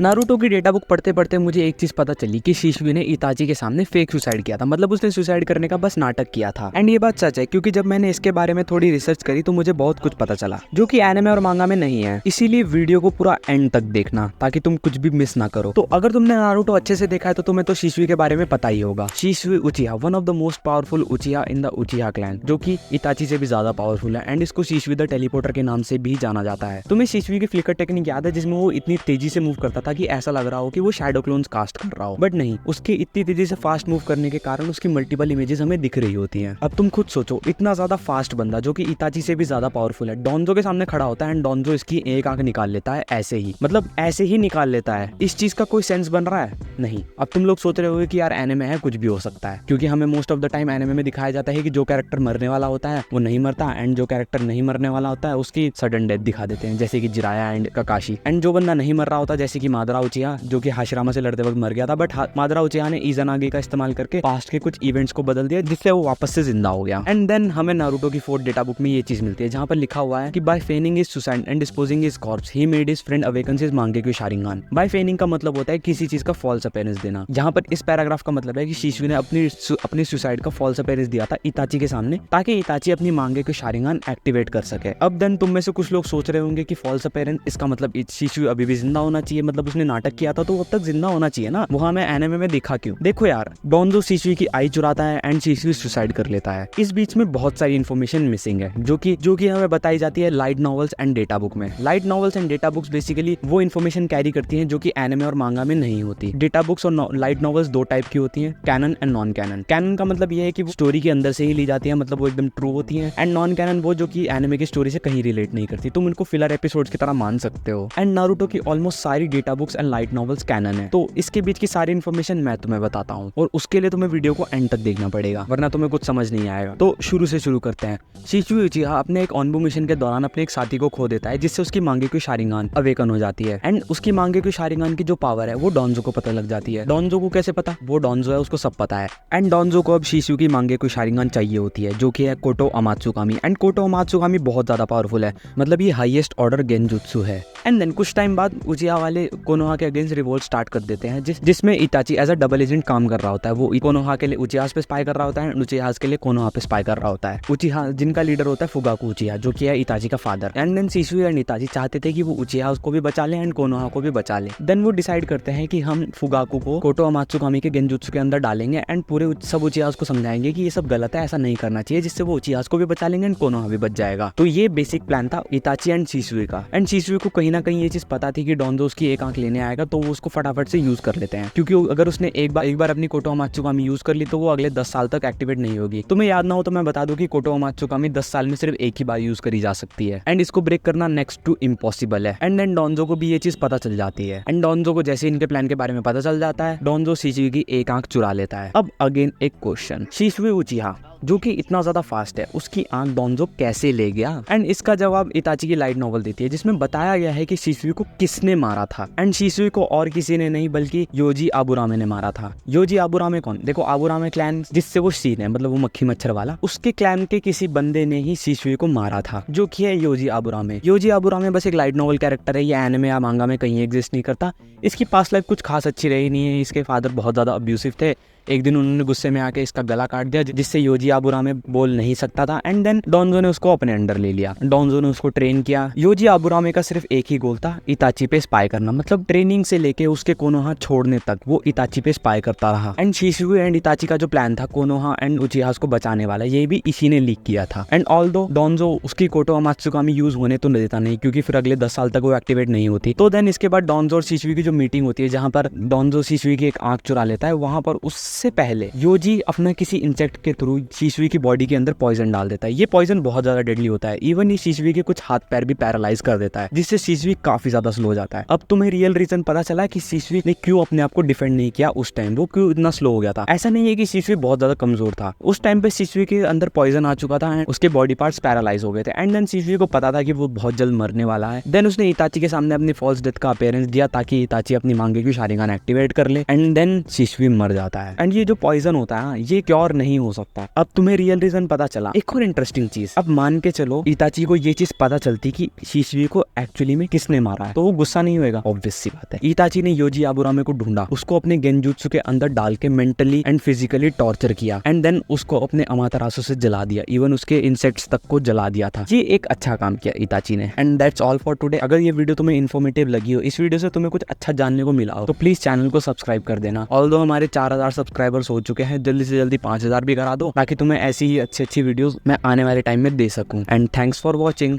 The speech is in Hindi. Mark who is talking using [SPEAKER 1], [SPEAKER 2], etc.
[SPEAKER 1] नारुतो की डेटा बुक पढ़ते पढ़ते मुझे एक चीज पता चली कि शिशुए ने इताची के सामने फेक सुसाइड किया था। मतलब उसने सुसाइड करने का बस नाटक किया था। एंड ये बात सच है क्योंकि जब मैंने इसके बारे में थोड़ी रिसर्च करी तो मुझे बहुत कुछ पता चला जो कि एनिमे और मांगा में नहीं है। इसीलिए वीडियो को पूरा एंड तक देखना ताकि तुम कुछ भी मिस ना करो। तो अगर तुमने नारुतो अच्छे से देखा है तो तुम्हें तो शिशुए के बारे में पता ही होगा। Shisui Uchiha one of the most powerful Uchiha in the Uchiha clan, जो कि इताची से भी ज्यादा पावरफुल है। एंड इसको शिशुए द टेलीपोर्टर के नाम से भी जाना जाता है। तुम्हें शिशुए की फ्लिकर टेक्निक याद है जिसमें वो इतनी तेजी से मूव करता था कि ऐसा लग रहा हो कि वो शैडो क्लोन्स कास्ट कर रहा हो, बट नहीं, उसके इतनी तेजी से फास्ट मूव करने के कारण उसकी मल्टीपल इमेजेस हमें दिख रही होती हैं। अब तुम खुद सोचो, इतना ज्यादा फास्ट बंदा जो कि इताची से भी ज्यादा पावरफुल है, डोंजो के सामने खड़ा होता है एंड डोंजो इसकी एक आंख निकाल लेता है ऐसे ही, मतलब ऐसे ही निकाल लेता है। इस चीज का कोई सेंस बन रहा है? नहीं। अब तुम लोग सोच रहे होगे कि यार एनिमे है, कुछ भी हो सकता है, क्योंकि हमें most of the time anime में दिखाया जाता है कि जो कैरेक्टर मरने वाला होता है वो नहीं मरता एंड जो कैरेक्टर नहीं मरने वाला होता है उसकी सडन डेथ दिखा देते हैं, जैसे कि जिराया एंड ककाशी। एंड जो बंदा नहीं मर रहा होता जैसे कि मादरा उचिहा जो कि हाशिरामा से लड़ते वक्त मर गया था, बट मादरा उचिहा ने इज़ानागी का इस्तेमाल करके पास्ट के कुछ इवेंट्स को बदल दिया जिससे वो वापस से जिंदा हो गया। एंड देन हमें नारुतो की फोर्थ डेटा बुक में ये चीज मिलती है जहां पर लिखा हुआ है कि by feigning his suicide and disposing his corpse he made his friend awakens his Mangekyo Sharingan. By feigning का मतलब होता है किसी चीज का फॉल्स अपीयरेंस देना। जहां पर इस पैराग्राफ का मतलब है कि शिशुए ने अपनी सुसाइड का फॉल्स अपीयरेंस दिया था इताची के सामने ताकि इताची अपनी मांगेक्यू शारिंगान एक्टिवेट कर सके। अब देन तुम में से कुछ लोग सोच रहे होंगे कि फॉल्स अपीयरेंस इसका मतलब शिशुए अभी भी जिंदा होना चाहिए, मतलब उसने नाटक किया था तो अब तक जिंदा होना चाहिए ना, वो हमें एनिमे में दिखा क्यों? देखो यार, डोंजो शिशुए की आई चुराता है एंड शिशुए सुसाइड कर लेता है। इस बीच में बहुत सारी इन्फॉर्मेशन मिसिंग है जो कि हमें बताई जाती है light novels and data book में। Light novels and data books basically वो इन्फॉर्मेशन कैरी करती हैं जो कि एनिमे और मांगा में नहीं होती। डेटा बुक्स और लाइट नॉवेल्स दो टाइप की होती हैं, canon and non canon. Canon का मतलब ये है कि वो स्टोरी के अंदर से ही ली जाती है, मतलब वो एकदम ट्रू होती है। एंड नॉन कैनन वो जो कि एनिमे की स्टोरी से कहीं रिलेट नहीं करती, तुम इनको फिलर एपिसोड्स की तरह मान सकते हो। एंड नारुतो की ऑलमोस्ट सारी data books and light novels canon है, तो इसके बीच की सारी इन्फॉर्मेशन मैं तुम्हें बताता हूँ और उसके लिए तुम्हें वीडियो को एंड तक देखना पड़ेगा वरना तुम्हें कुछ समझ नहीं आएगा। तो शुरू से शुरू करते हैं। शिशुए उचिहा अपने एक ऑनबू मिशन के दौरान अपने एक साथी को खो देता है जिससे उसकी मांगेक्यू शारिंगान अवेकन हो जाती है। एंड उसकी मांगेक्यू शारिंगान की जो पावर है वो डोंजो को पता लग जाती है। डोंजो को कैसे पता? वो डोंजो है, उसको सब पता है। एंड डोंजो को अब शिशुए की मांगेक्यू शारिंगान चाहिए होती है जो कि है कोटो अमात्सुकामी। एंड कोटो अमात्सुकामी बहुत ज्यादा पावरफुल है, मतलब ये हाईएस्ट ऑर्डर गेंजुत्सु है। एंड देन कुछ टाइम बाद उचिहा वाले कोनोहा के अगेंस्ट रिवोल्ट स्टार्ट कर देते हैं जिसमें Itachi as a double agent काम कर रहा होता है। वो कोनोहा के लिए उचिहा पे स्पाई कर रहा होता है, उचिहा के लिए कोनोहा पे स्पाई कर रहा होता है। उचिहा जिनका लीडर होता है फुगाकू उचिहा जो कि है इताची का father. And then Shisui and Itachi चाहते थे कि वो उचिहा को भी बचा ले एंड कोनोहा को भी बचा ले। देन वो डिसाइड करते हैं कि हम फुगाकू को कोटो अमात्सुकामी के गेंजुत्सु के अंदर डालेंगे एंड पूरे सब उचिहा को समझाएंगे कि ये सब गलत है, ऐसा नहीं करना चाहिए, जिससे वो उचिहा को भी बचा लेंगे एंड कोनोहा भी बच जाएगा। तो ये बेसिक प्लान था इताची एंड शिशुए का। एंड शिशुए को कहीं ना कहीं ये चीज पता थी कि डोंजो उसकी एक आंख लेने आएगा तो वो उसको फटाफट से यूज कर लेते हैं, क्योंकि अगर उसने एक बार अपनी कोटो अमात्सुकामी यूज कर ली तो वो अगले 10 साल तक एक्टिवेट नहीं होगी। तुम्हें याद ना हो तो मैं बता दूं कि कोटो अमात्सुकामी 10 साल में सिर्फ एक ही बार यूज करी जा सकती है एंड इसको ब्रेक करना नेक्स्ट टू इम्पॉसिबल है। एंड देन डोंजो को भी ये चीज पता चल जाती है। एंड डोंजो को जैसे इनके प्लान के बारे में पता चल जाता है, डोंजो शिशुए की एक आंख चुरा लेता है। अब अगेन एक क्वेश्चन, शिशुए उचिहा जो कि इतना ज्यादा फास्ट है उसकी आंख डोंजो कैसे ले गया? एंड इसका जवाब इताची की लाइट नॉवल देती है जिसमें बताया गया है कि शिशुए को किसने मारा था। एंड शिशुए को और किसी ने नहीं बल्कि योजी आबुरामे ने मारा था। योजी आबुरामे कौन? देखो, आबुरामे क्लैन जिससे वो शीन है, मतलब वो मक्खी मच्छर वाला, उसके क्लैन के किसी बंदे ने ही शिशुए को मारा था जो कि है योजी आबुरामे। योजी आबुरामे बस एक लाइट नॉवल कैरेक्टर है, ये एनिमे या मांगा में कहीं एग्जिस्ट नहीं करता। इसकी पास्ट लाइफ कुछ खास अच्छी रही नहीं है, इसके फादर बहुत ज्यादा अब्यूसिव थे। एक दिन उन्होंने गुस्से में आके इसका गला काट दिया जिससे योजी आबुरामे बोल नहीं सकता था। एंड देन डोंजो ने उसको अपने अंडर ले लिया, डोंजो ने उसको ट्रेन किया। योजी आबुरामे का सिर्फ एक ही गोल था, इताची पे स्पाई करना, मतलब ट्रेनिंग से लेके उसके कोनोहा छोड़ने तक वो इताची पे स्पाई करता रहा। एंड शिशुए एंड इताची का जो प्लान था कोनोहा एंड उचिहा को बचाने वाला, ये भी इसी ने लीक किया था। एंड ऑल्दो डोंजो उसकी कोटो अमात्सुकामी यूज होने तो देता नहीं क्योंकि फिर अगले 10 साल तक वो एक्टिवेट नहीं होती। तो देन इसके बाद डोंजो और शिशुए की जो मीटिंग होती है जहां पर डोंजो शिशुए की एक आंख चुरा लेता है, वहां पर उससे पहले योजी अपना किसी इंसेक्ट के थ्रू शिशुए की बॉडी के अंदर पॉइजन डाल देता है। ये पॉइजन बहुत ज्यादा डेडली होता है, इवन ये शिशुए के कुछ हाथ पैर भी पैरालाइज कर देता है जिससे शिशुए काफी ज्यादा स्लो हो जाता है। अब तुम्हें रियल रीजन पता चला कि शिशुए ने क्यों अपने आप को डिफेंड नहीं किया उस टाइम, वो क्यों इतना स्लो हो गया था। ऐसा नहीं है कि शिशुए बहुत ज्यादा कमजोर था, उस टाइम पे शिशुए के अंदर पॉइजन आ चुका था एंड उसके बॉडी पार्ट्स पैरालाइज हो गए थे। एंड देन शिशुए को पता था कि वो बहुत जल्द मरने वाला है। देन उसने इताची के सामने अपनी फॉल्स डेथ का अपीयरेंस दिया ताकि इताची अपनी मांगेक्यू शारिंगान एक्टिवेट कर ले। एंड देन शिशुए मर जाता है। एंड ये जो पॉइजन होता है ये क्योर नहीं हो सकता। अब तुम्हें रियल रीजन पता चला। एक और इंटरेस्टिंग चीज, अब मान के चलो इताची को ये चीज पता चलती कि शिशबी को एक्चुअली में किसने मारा है, तो वो गुस्सा नहीं होएगा? ऑब्वियस सी बात है। इताची ने योजी याबुरामे को ढूंढा, उसको अपने गेंजुत्सु के अंदर डाल के मेंटली एंड फिजिकली टॉर्चर किया एंड देन उसको अपने अमातरासु से जला दिया, इवन उसके इंसेक्ट्स तक को जला दिया था। ये एक अच्छा काम किया इताची ने। And that's all for today. अगर ये वीडियो तुम्हें इन्फॉर्मेटिव लगी हो, इस वीडियो से तुम्हें कुछ अच्छा जानने को मिला हो, तो प्लीज चैनल को सब्सक्राइब कर देना। ऑल्दो हमारे 4000 सब्सक्राइबर्स हो चुके हैं, जल्दी से जल्दी 5000 भी करा दो ताकि तुम्हें ऐसी ही अच्छी वीडियोस मैं आने वाले टाइम में दे सकूं। And thanks for watching.